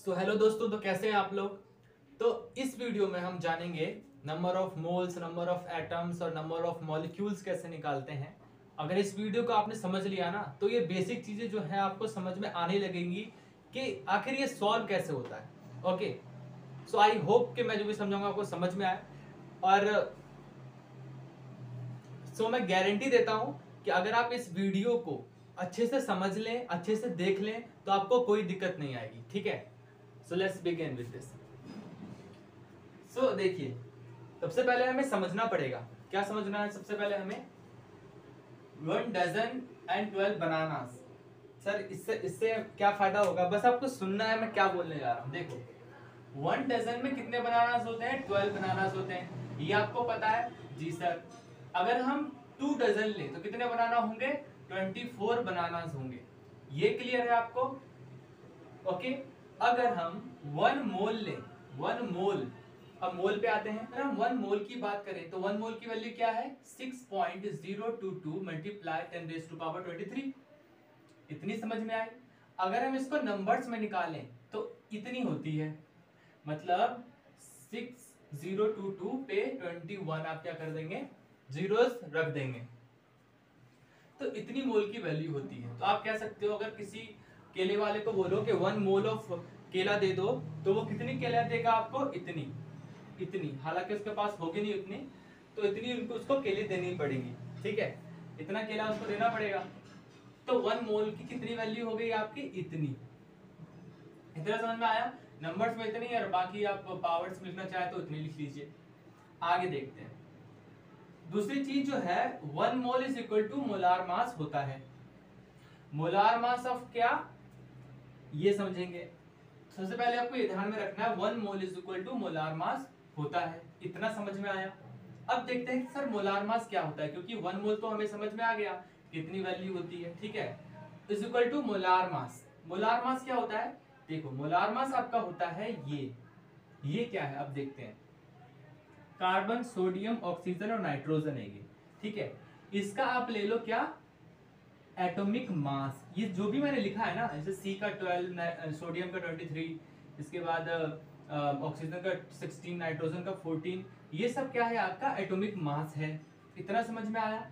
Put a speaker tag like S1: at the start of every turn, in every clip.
S1: Hello दोस्तों, तो कैसे हैं आप लोग। तो इस वीडियो में हम जानेंगे number of moles, number of atoms और नंबर ऑफ मॉलिक्यूल्स कैसे निकालते हैं। अगर इस वीडियो को आपने समझ लिया ना, तो ये बेसिक चीजें जो है आपको समझ में आने लगेंगी कि आखिर ये सॉल्व कैसे होता है। ओके, सो आई होप कि मैं जो भी समझाऊंगा आपको समझ में आए। और मैं गारंटी देता हूं कि अगर आप इस वीडियो को अच्छे से समझ लें, अच्छे से देख लें, तो आपको कोई दिक्कत नहीं आएगी। ठीक है, so let's begin with this. देखिए, सबसे पहले हमें समझना पड़ेगा। क्या समझना है? सबसे पहले हमें 1 डजन एंड 12 बनानास। सर इससे इससे क्या फायदा होगा? बस आपको सुनना है मैं क्या बोलने जा रहा हूं। देखो, 1 डजन में कितने बनानास होते हैं? 12 बनानास होते हैं, ये आपको पता है। जी सर। अगर हम 2 डजन लें तो कितने बनाना होंगे? 24 बनानास होंगे। ये क्लियर है आपको? ओके। अगर हम 1 मोल लें, 1 मोल, अब मोल पे आते हैं। अगर हम 1 मोल की बात करें तो 1 मोल की वैल्यू क्या है? 6.022 मल्टीप्लाई 10⁻23। इतनी समझ में आई। अगर हम इसको नंबर्स में निकालें तो इतनी होती है, मतलब 6022 पे 21 आप क्या कर देंगे? जीरोस रख देंगे, तो इतनी मोल की वैल्यू होती है। तो आप कह सकते हो, अगर किसी केले वाले को बोलो कि 1 मोल ऑफ केला दे दो, तो वो कितनी केला देगा आपको? इतनी इतनी। हालांकि उसके पास होगी नहीं उतनी, तो इतनी उनको उसको केले देनी पड़ेगी। ठीक है, इतना केला उसको देना पड़ेगा। तो 1 मोल की कितनी वैल्यू हो गई आपकी? इतनी। इतना समझ में आया? नंबर्स में इतनी, और बाकी आप पावर्स में लिखना चाहे तो इतनी लिख लीजिए। आगे देखते हैं। दूसरी चीज जो है, 1 mole is equal to molar mass होता है। मोलार मास ऑफ क्या, ये समझेंगे। सबसे पहले आपको ये ध्यान में रखना है, 1 mole is equal to molar mass होता है। इतना समझ में आया। अब देखते हैं कि सर मोलार मास क्या होता है, क्योंकि 1 मोल तो हमें समझ में आ गया कितनी वैल्यू होती है। ठीक है, is equal to molar mass. Molar mass क्या होता है? देखो, मोलार मास आपका होता है ये क्या है अब देखते हैं। कार्बन, सोडियम, ऑक्सीजन और नाइट्रोजन है ये। ठीक है, इसका आप ले लो क्या? Atomic mass. ये जो भी मैंने लिखा है ना, जैसे सी का 12, सोडियम का 23, इसके बाद ऑक्सीजन का 16, नाइट्रोजन का 14, ये सब क्या है? आपका एटॉमिक मास है। इतना समझ में आया?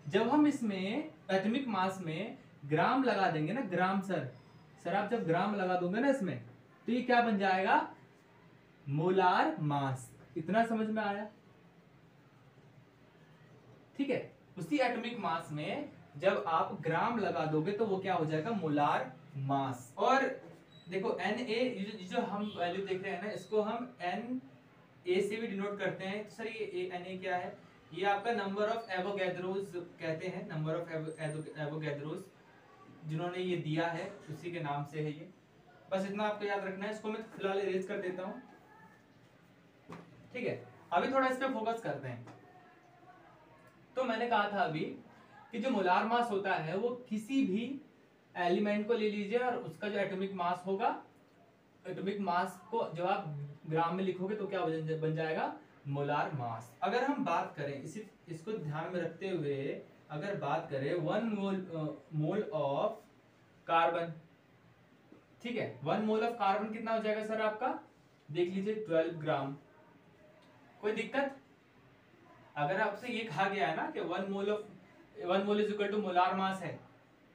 S1: जब हम इसमें एटॉमिक मास में ग्राम लगा देंगे ना, ग्राम, सर आप जब ग्राम लगा दोगे ना इसमें, तो ये क्या बन जाएगा? Molar mass. इतना समझ में आया? ठीक है, उसी एटॉमिक मास में जब आप ग्राम लगा दोगे तो वो क्या हो जाएगा? Molar mass. और देखो Na, जो हम वैल्यू देख रहे हैं ना, इसको हम Na से भी डिनोट करते हैं। तो सर ये Na क्या है? ये आपका नंबर ऑफ एवोगैड्रोस कहते हैं, नंबर ऑफ एवोगैड्रोस जिन्होंने ये दिया है उसी के नाम से है ये। बस इतना आपको याद रखना है। इसको मैं फिलहाल इरेज कर देता हूं। ठीक है, अभी थोड़ा इस पे फोकस करते हैं। तो मैंने कहा था अभी कि जो मोलार मास होता है वो किसी भी एलिमेंट को ले लीजिए और उसका जो एटॉमिक मास होगा, एटॉमिक मास को जब आप ग्राम में लिखोगे तो क्या बन जाएगा? Molar mass. अगर हम बात करें इसको ध्यान में रखते हुए, अगर बात करें 1 मोल ऑफ कार्बन, ठीक है, 1 मोल ऑफ कार्बन कितना हो जाएगा सर आपका? देख लीजिए 12 ग्राम। कोई दिक्कत? अगर आपसे ये कहा गया है ना कि 1 mole is equal to molar mass है,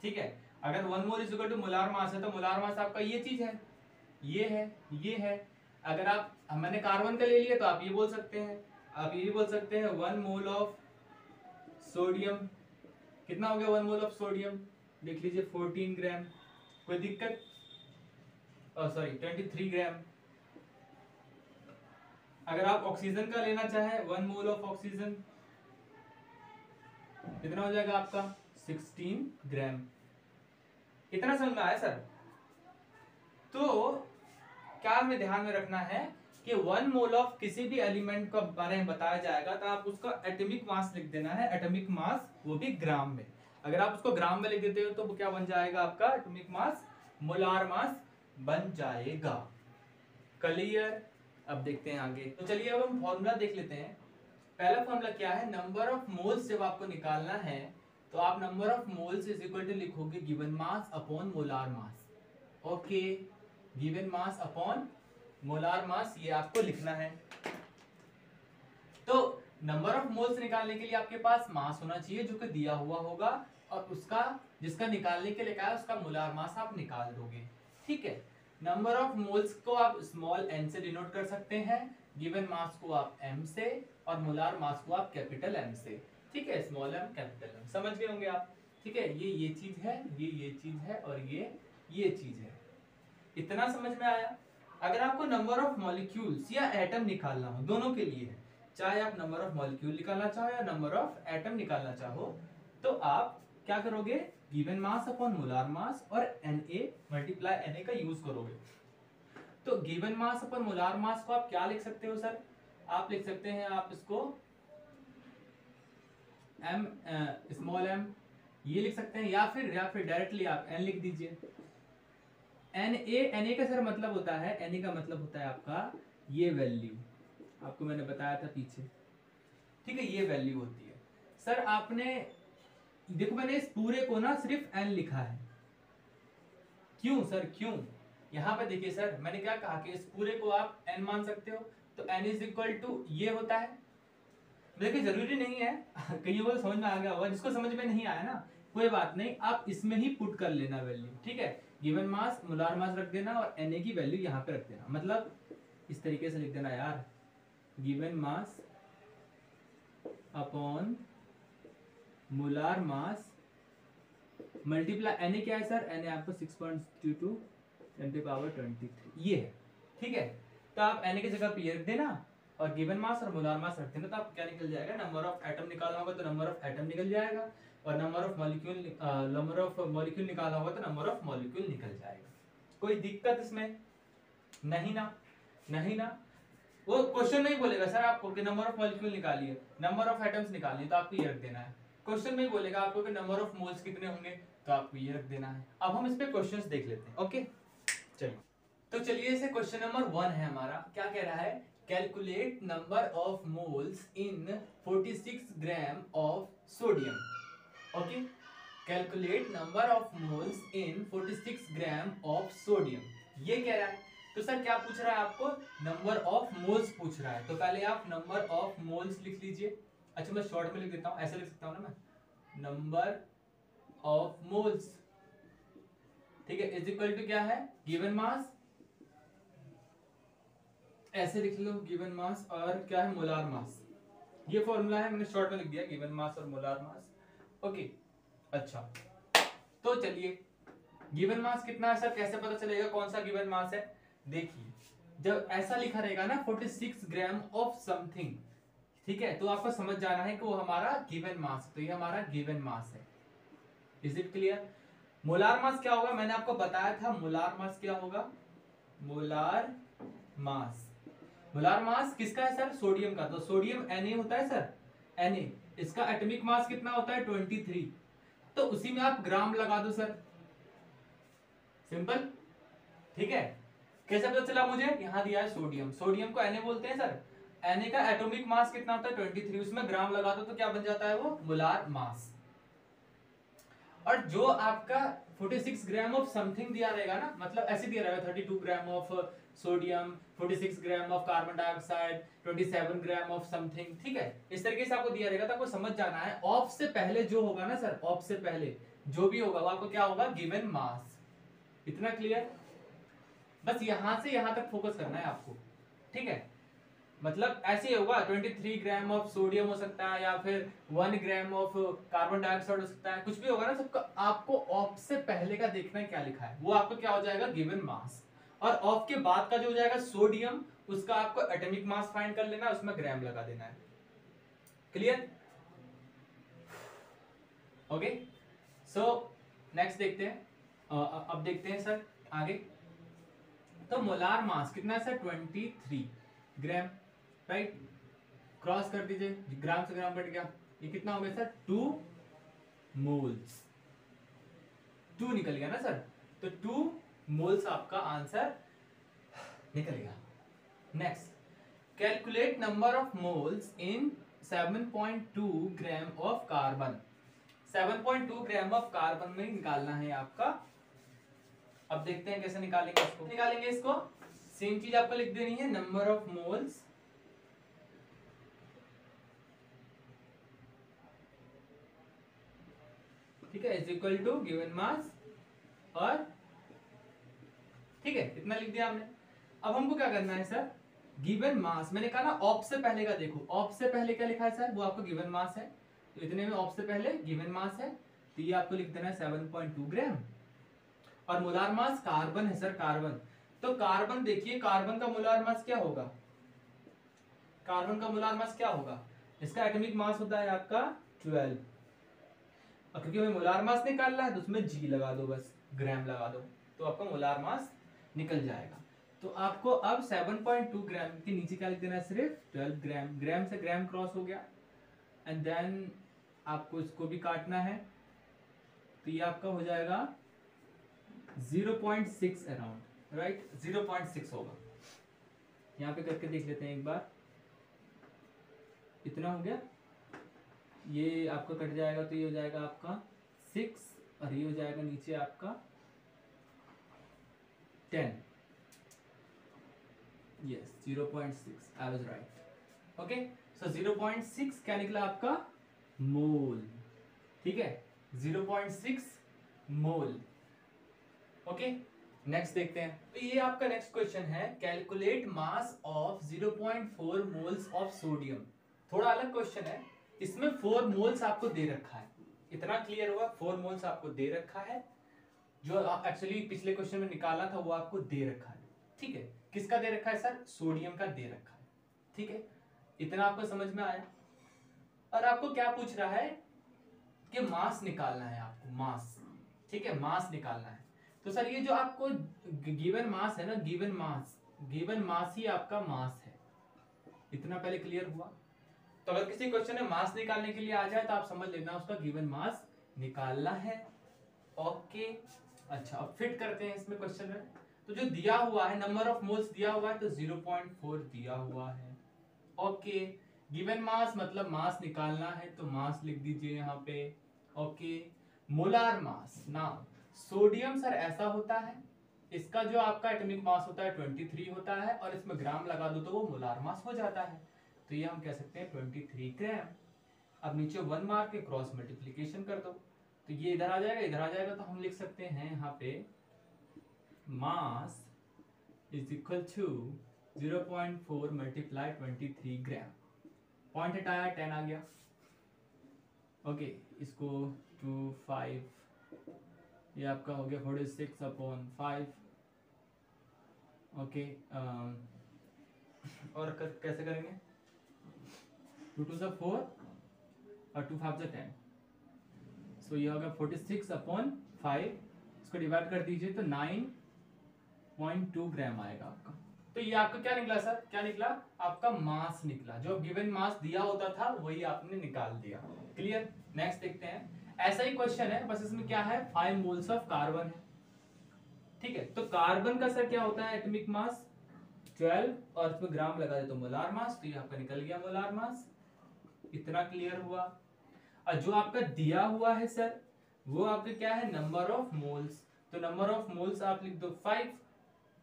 S1: ठीक है, अगर 1 mole is equal to molar mass है तो मोलार मास आपका ये चीज है, ये है, ये है। अगर आप, मैंने कार्बन का ले लिया तो आप ये बोल सकते हैं, आप ये बोल सकते हैं 1 मोल ऑफ सोडियम कितना हो गया? 1 मोल ऑफ सोडियम देख लीजिए 14 ग्राम। कोई दिक्कत? सॉरी 23 ग्राम। अगर आप ऑक्सीजन का लेना चाहें, 1 मोल ऑफ ऑक्सीजन कितना हो जाएगा आपका? 16 ग्राम। इतना समझ में आया सर? तो क्या हमें ध्यान में रखना है कि 1 मोल ऑफ किसी भी एलिमेंट का बारे में बताया जाएगा तो आप उसका एटॉमिक मास लिख देना है। एटॉमिक मास, वो भी ग्राम में। अगर आप उसको ग्राम में लिख देते हो तो वो क्या बन जाएगा आपका? एटॉमिक मास, मोलार मास बन जाएगा। क्लियर? अब देखते हैं आगे। तो चलिए अब हम फॉर्मूला देख लेते हैं। पहला फॉर्मूला क्या है? नंबर ऑफ मोल्स जब आपको निकालना है तो आप number of moles is equal to लिखोगे given mass upon molar mass. Okay, given mass upon molar mass, ये आपको लिखना है। तो नंबर ऑफ मोल्स निकालने के लिए आपके पास मास होना चाहिए जो कि दिया हुआ होगा, और उसका जिसका निकालने के लिए कहा है उसका मोलार मास आप निकाल दोगे। ठीक है, नंबर ऑफ मोल्स को आप स्मॉल n से डिनोट कर सकते हैं, गिवन मास को आप m से, और मोलार मास को आप कैपिटल M से। ठीक है, स्मॉल m कैपिटल M, समझ गए होंगे आप। ठीक है, ये चीज है, ये चीज है, और ये चीज है। इतना समझ में आया। अगर आपको नंबर ऑफ मॉलिक्यूल्स या एटम निकालना हो, दोनों के लिए है, चाहे आप नंबर ऑफ मॉलिक्यूल निकालना चाहो या नंबर ऑफ एटम निकालना चाहो, तो आप क्या करोगे, गिवन मास अपॉन मोलार मास और Na मल्टीप्लाई Na का यूज करोगे। तो गिवन मास अपॉन मोलार मास को आप क्या लिख सकते हो सर, आप लिख सकते हैं, आप इसको m स्मॉल m ये लिख सकते हैं, या फिर डायरेक्टली आप n लिख दीजिए। Na का सर मतलब होता है, Na का मतलब होता है आपका ये वैल्यू, आपको मैंने बताया था पीछे। ठीक है, ये वैल्यू होती है सर। आपने देखो मैंने इस पूरे को ना सिर्फ n लिखा है, क्यों सर, क्यों? यहाँ पे देखिए सर, मैंने क्या कहा कि इस पूरे को आप n मान सकते हो, तो n इज इक्वल टू ये होता है। देखिए जरूरी नहीं है कईयों को समझ में आ गया होगा, जिसको समझ में नहीं आया ना कोई बात नहीं, आप इसमें ही पुट कर लेना वैल्यू। ठीक है, गिवन मास मोलार मास रख देना और Na की वैल्यू यहाँ पे रख देना, मतलब इस तरीके से लिख देना यार, गिवन मास अपॉन मोलार मास मल्टीप्लाई Na क्या है सर, Na आपको 6.22 10⁻23 ये है। ठीक है, तो आप Na की जगह पे ये रख देना और गिवन मास और मोलार मास रख देना, तो आप क्या निकल जाएगा, नंबर ऑफ एटम निकालना होगा तो नंबर ऑफ एटम निकल जाएगा, और नंबर ऑफ मॉलिक्यूल निकालना होगा तो नंबर ऑफ मॉलिक्यूल निकल जाएगा। कोई दिक्कत इसमें नहीं ना, नहीं ना। वो क्वेश्चन में ही बोलेगा सर आपको कि नंबर ऑफ मॉलिक्यूल निकालिए, नंबर ऑफ एटम्स निकालिए, तो आपको ये रख देना है। क्वेश्चन में ही बोलेगा आपको कि नंबर ऑफ मोल्स कितने होंगे, तो आपको ये रख देना है। अब हम इस पे क्वेश्चंस देख लेते हैं। ओके चलिए, तो चलिए इसे क्वेश्चन नंबर 1 है हमारा। क्या कह रहा है, calculate number of moles in 46 gram of sodium. Okay, calculate number of moles in 46 gram of sodium, ये कह रहा है। तो सर क्या पूछ रहा है आपको, नंबर ऑफ मोल्स पूछ रहा है, तो पहले आप नंबर ऑफ मोल्स लिख लीजिए। अच्छा मैं शॉर्ट में लिख देता हूं, ऐसे लिख सकता हूं ना मैं, नंबर ऑफ मोल्स, ठीक है, इज इक्वल टू क्या है, गिवन मास, ऐसे लिख लो गिवन मास, और क्या है, मोलार मास। ये फॉर्मूला है, मैंने शॉर्ट में लिख दिया, गिवन मास और मोलार मास। ओके अच्छा, तो चलिए गिवन मास कितना है सर, कैसे पता चलेगा कौन सा गिवन मास है। देखिए जब ऐसा लिखा रहेगा ना 46 ग्राम ऑफ समथिंग, ठीक है, तो आपको समझ जाना है कि वो हमारा गिवन मास, तो ये हमारा गिवन मास है। Is it clear. Molar mass क्या होगा, मैंने आपको बताया था मोलार मास क्या होगा, मोलार मास, मोलार मास किसका है सर, सोडियम का, तो सोडियम Na होता है सर, Na, इसका एटॉमिक मास कितना होता है 23, तो उसी में आप ग्राम लगा दो सर, सिंपल। ठीक है, कैसे पता चला मुझे, यहां दिया है सोडियम, सोडियम को Na बोलते हैं सर, Na का एटॉमिक मास कितना होता है 23, उसमें ग्राम लगा दो तो क्या बन जाता है वो, मोलार मास। और जो आपका 46 ग्राम ऑफ समथिंग दिया रहेगा ना, मतलब ऐसे दिया रहेगा 32 gram of sodium, 46 gram of carbon dioxide, 27 gram of something, ठीक है, इस तरीके से आपको दिया रहेगा, तो आपको समझ जाना है ऑफ से पहले जो होगा ना सर, ऑफ से पहले जो भी होगा वो आपको क्या होगा, गिवन मास। इतना क्लियर, बस यहां से यहां तक फोकस करना है आपको। ठीक है, मतलब ऐसे ही होगा, 23 ग्राम ऑफ सोडियम हो सकता है, या फिर 1 ग्राम ऑफ कार्बन डाइऑक्साइड हो सकता है, कुछ भी होगा ना, सबका आपको ऑफ से पहले का देखना है क्या लिखा है, वो आपको क्या हो जाएगा, गिवन मास। और ऑफ के बाद का जो हो जाएगा सोडियम, उसका आपको एटॉमिक मास फाइंड कर लेना है, उसमें ग्राम लगा देना है। क्लियर। ओके, सो नेक्स्ट देखते हैं, अब देखते हैं सर आगे। तो मोलार मास कितना है सर, 23 ग्राम, राइट, क्रॉस कर दीजिए, ग्राम से ग्राम कट गया, ये कितना हो गया सर, 2 मोल्स, 2 निकल गया ना सर, तो 2 मोल्स आपका आंसर निकल गया। Next, calculate number of moles in 7.2 gram of carbon, 7.2 gram of carbon में निकालना है आपका अब देखते हैं कैसे निकालेंगे इसको। निकालेंगे इसको, सेम चीज आपको लिख देनी है, नंबर ऑफ मोल्स ठीक है is equal to given mass, और ठीक है इतना लिख दिया हमने। अब हमको क्या करना है सर, गिवन मास, मैंने कहा ना ऑफ से पहले का देखो, ऑफ से पहले क्या लिखा है सर, वो आपको गिवन मास है, तो इतने में ऑफ से पहले गिवन मास है, तो ये आपको लिख देना है 7.2 ग्राम। और मोलार मास कार्बन है सर, कार्बन, तो कार्बन देखिए, कार्बन का मोलार मास क्या होगा, कार्बन का मोलार मास क्या होगा, इसका एटॉमिक मास होता है आपका 12, और क्योंकि हमें मोलार मास निकालना है तो उसमें जी लगा दो, बस ग्राम लगा दो, तो आपका मोलार मास निकल जाएगा। तो आपको अब 7.2 ग्राम के नीचे क्या लिख देना है, सिर्फ 12 ग्राम, ग्राम से ग्राम क्रॉस हो गया, एंड देन आपको इसको भी काटना है, तो ये आपका हो जाएगा 0.6 अराउंड, राइट 0.6 होगा। यहाँ पे करके देख लेते हैं एक बार, इतना हो गया, ये आपका कट जाएगा, तो ये हो जाएगा आपका 6, और ये हो जाएगा नीचे आपका 10, yes 0.6, I was right. Okay, so 0.6 क्या निकला आपका, मोल, ठीक है 0.6 मोल। ओके, नेक्स्ट देखते हैं, तो ये आपका नेक्स्ट क्वेश्चन है, calculate mass of 0.4 moles of sodium. थोड़ा अलग क्वेश्चन है, इसमें 4 मोल्स आपको दे रखा है, इतना क्लियर हुआ, 4 मोल्स आपको दे रखा है, जो एक्चुअली पिछले क्वेश्चन में निकाला था वो आपको दे रखा है, ठीक है, किसका दे रखा है सर, सोडियम का दे रखा है, ठीक है, इतना आपको समझ में आया। और आपको क्या पूछ रहा है कि मास निकालना है आपको, मास, ठीक है, मास निकालना है, तो सर ये जो आपको गिवन मास है ना, गिवन मास ही आपका मास है, इतना पहले क्लियर हुआ। तो अगर किसी क्वेश्चन में मास निकालने के लिए आ जाए तो आप समझ लेना उसका गिवन मास निकालना है। ओके, अच्छा अब फिट करते हैं इसमें क्वेश्चन में, तो जो दिया हुआ है नंबर ऑफ मोल्स दिया हुआ है, तो 0.4 दिया हुआ है। ओके, गिवन मास मतलब मास निकालना है, तो मास लिख दीजिए यहाँ पे। Okay, molar mass, now sodium sir ऐसा होता है, इसका जो आपका एटॉमिक मास होता है 23 होता है, और इसमें ग्राम लगा दो तो वो मोलार मास हो जाता है, तो ये हम कह सकते हैं 23 ग्राम। अब नीचे 1 मार्क के क्रॉस मल्टीप्लीकेशन कर दो, तो ये इधर आ जाएगा, इधर आ जाएगा, तो हम लिख सकते हैं यहाँ पे mass is equal to 0.4 multiply 23 gram, point हटाया 10 आ गया। ओके, इसको 2 5, ये आपका हो गया 46/5। ओके, और कैसे करेंगे, 2 2 4 और 2 5 10, सो ये होगा 46/5, इसको डिवाइड कर दीजिए तो 9.2 ग्राम आएगा आपका। तो ये आपका क्या निकला सर, क्या निकला, आपका मास निकला, जो गिवन मास दिया होता था वही आपने निकाल दिया। क्लियर, नेक्स्ट देखते हैं, ऐसा ही क्वेश्चन है, बस इसमें क्या है 5 मोल्स ऑफ कार्बन है, ठीक है, तो कार्बन का सर क्या होता है एटॉमिक मास 12, और इसमें ग्राम लगा दे तो मोलार मास, तो ये आपका निकल गया मोलार मास, इतना क्लियर हुआ। और जो आपका दिया हुआ है सर वो आपका क्या है, नंबर ऑफ मोल्स, तो नंबर ऑफ मोल्स आप लिख दो 5,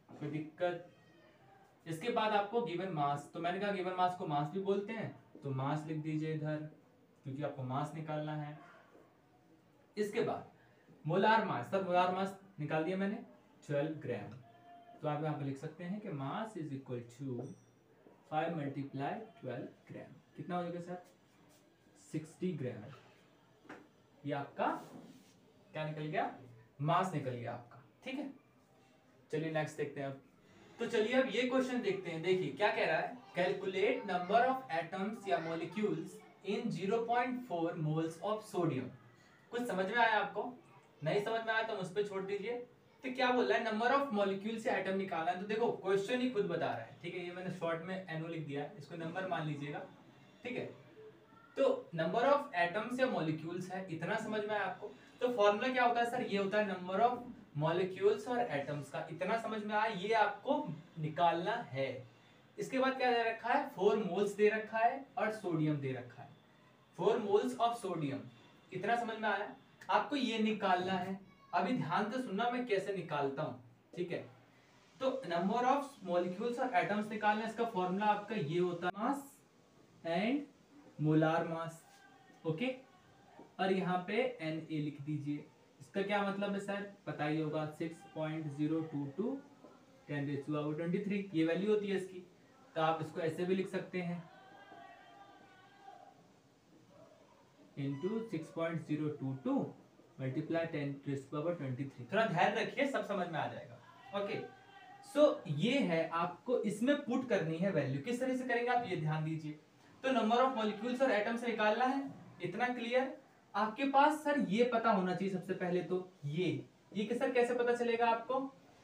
S1: कोई दिक्कत। इसके बाद आपको गिवन मास, तो मैंने कहा गिवन मास को मास भी बोलते हैं, तो मास लिख दीजिए इधर, क्योंकि आपको मास निकालना है। इसके बाद molar mass, sir molar mass निकाल दिया मैंने 12 ग्राम, तो आप यहाँ पे लिख सकते हैं कि mass is equal to 5 multiply 12 gram, कितना हो जाएगा सर 60 ग्राम। ये आपका क्या निकल गया, मास निकल गया आपका, ठीक है। चलिए नेक्स्ट देखते हैं अब, तो चलिए अब ये क्वेश्चन देखते हैं, देखिए क्या कह रहा है, कैलकुलेट नंबर ऑफ एटम्स या molecules in 0.4 moles of sodium. कुछ समझ में आया आपको, नहीं समझ में आया तो मुझ पे छोड़ दीजिए। तो क्या बोल रहा है, नंबर ऑफ मॉलिक्यूल से एटम निकालना है, तो देखो क्वेश्चन ही खुद बता रहा है, ठीक है, ये मैंने शॉर्ट में एनओ लिख दिया है, इसको नंबर मान लीजिएगा, ठीक है। तो नंबर ऑफ एटम्स या मॉलिक्यूल्स है, इतना समझ में आया आपको। तो फॉर्मूला क्या होता है सर, ये होता है नंबर ऑफ मॉलिक्यूल्स और एटम्स का, इतना समझ में आया, ये आपको निकालना है। इसके बाद क्या दे रखा है, 4 मोल्स दे रखा है और सोडियम दे रखा है, 4 मोल्स ऑफ सोडियम, इतना समझ में आया, आपको ये निकालना है। अभी ध्यान से सुनना मैं कैसे निकालता हूं, ठीक है। तो नंबर ऑफ मॉलिक्यूल्स और एटम्स निकालना, इसका फॉर्मूला आपका ये होता है mass and molar mass, okay. और यहाँ पे Na लिख दीजिए। इसका क्या मतलब है सर, पता ही होगा, 6.022 10⁻23 ये वैल्यू होती है इसकी। तो आप इसको ऐसे भी लिख सकते हैं, इंटू 6.022 मल्टीप्लाई 10⁻23। थोड़ा ध्यान रखिए, सब समझ में आ जाएगा, ओके। सो ये है, आपको इसमें पुट करनी है वैल्यू। किस तरह से करेंगे आप ये ध्यान दीजिए। तो नंबर ऑफ मॉलिक्यूल्स और एटम्स निकालना है, इतना क्लियर। आपके पास सर ये पता होना चाहिए सबसे पहले तो, ये सर कैसे पता चलेगा आपको,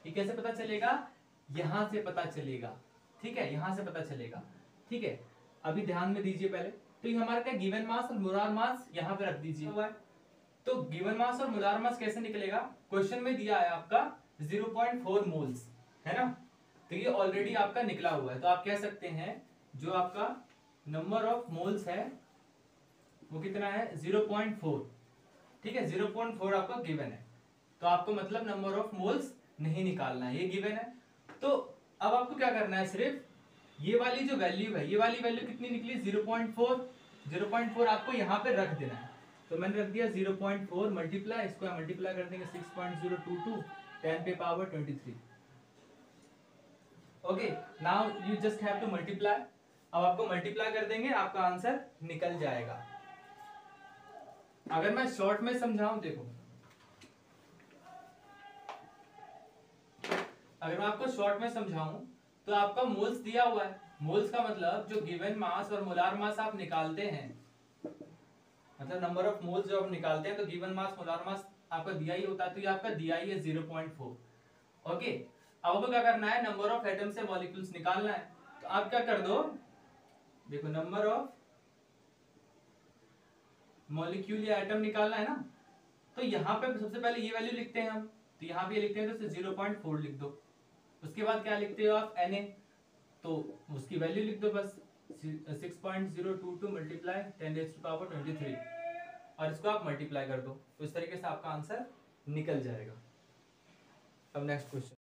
S1: ये कैसे पता चलेगा, यहां से पता चलेगा, ठीक है, यहां से पता चलेगा, ठीक है। अभी ध्यान में दीजिए पहले। तो ये हमारा क्या गिवन मास और मोलार मास यहाँ पे रख दीजिए हुआ है। तो गिवन मास और मोलार मास कैसे निकलेगा, क्वेश्चन में दिया है आपका 0.4 मोल्स, है ना। तो ये ऑलरेडी आपका निकला हुआ है। तो आप कह सकते हैं जो आपका नंबर ऑफ मोल्स है वो कितना है, 0.4, ठीक है। 0.4 आपका गिवन है। तो आपको मतलब नंबर ऑफ मोल्स नहीं निकालना है, ये गिवन है। तो अब आपको क्या करना है, सिर्फ ये वाली जो वैल्यू है, ये वाली वैल्यू कितनी निकली, 0.4। 0.4 आपको यहाँ पे रख देना है। तो मैंने रख दिया 0.4 मल्टीप्लाई, इसको मल्टीप्लाई कर देंगे 6.022 10⁻23। Okay, now you just have to multiply. अब आपको मल्टीप्लाई कर देंगे, आपका आंसर निकल जाएगा। अगर मैं शॉर्ट में समझाऊं, देखो अगर मैं आपको शॉर्ट में समझाऊं तो आपका मोल्स दिया हुआ है। मोल्स का मतलब जो गिवन मास और मोलार मास आप निकालते हैं, मतलब नंबर ऑफ मोल्स जो आप निकालते हैं, तो गिवन मास मोलार मास आपका दिया ही होता है। तो ये आपका दिया ही है 0.4, ओके। अब आपको क्या करना है, नंबर ऑफ एटम से मॉलिक्यूल्स निकालना है। तो आप क्या कर दो, देखो नंबर ऑफ मॉलिक्यूल या एटम निकालना है ना। तो यहाँ पे सबसे पहले ये वैल्यू लिखते हैं हम, तो यहाँ पे लिखते हैं तो 0.4 लिख दो। उसके बाद क्या लिखते हो आप, Na, तो उसकी वैल्यू लिख दो बस, 6.022 मल्टीप्लाई 10⁻23, और इसको आप मल्टीप्लाई कर दो। तो इस तरीके से आपका आंसर निकल जाएगा। अब नेक्स्ट क्वेश्चन।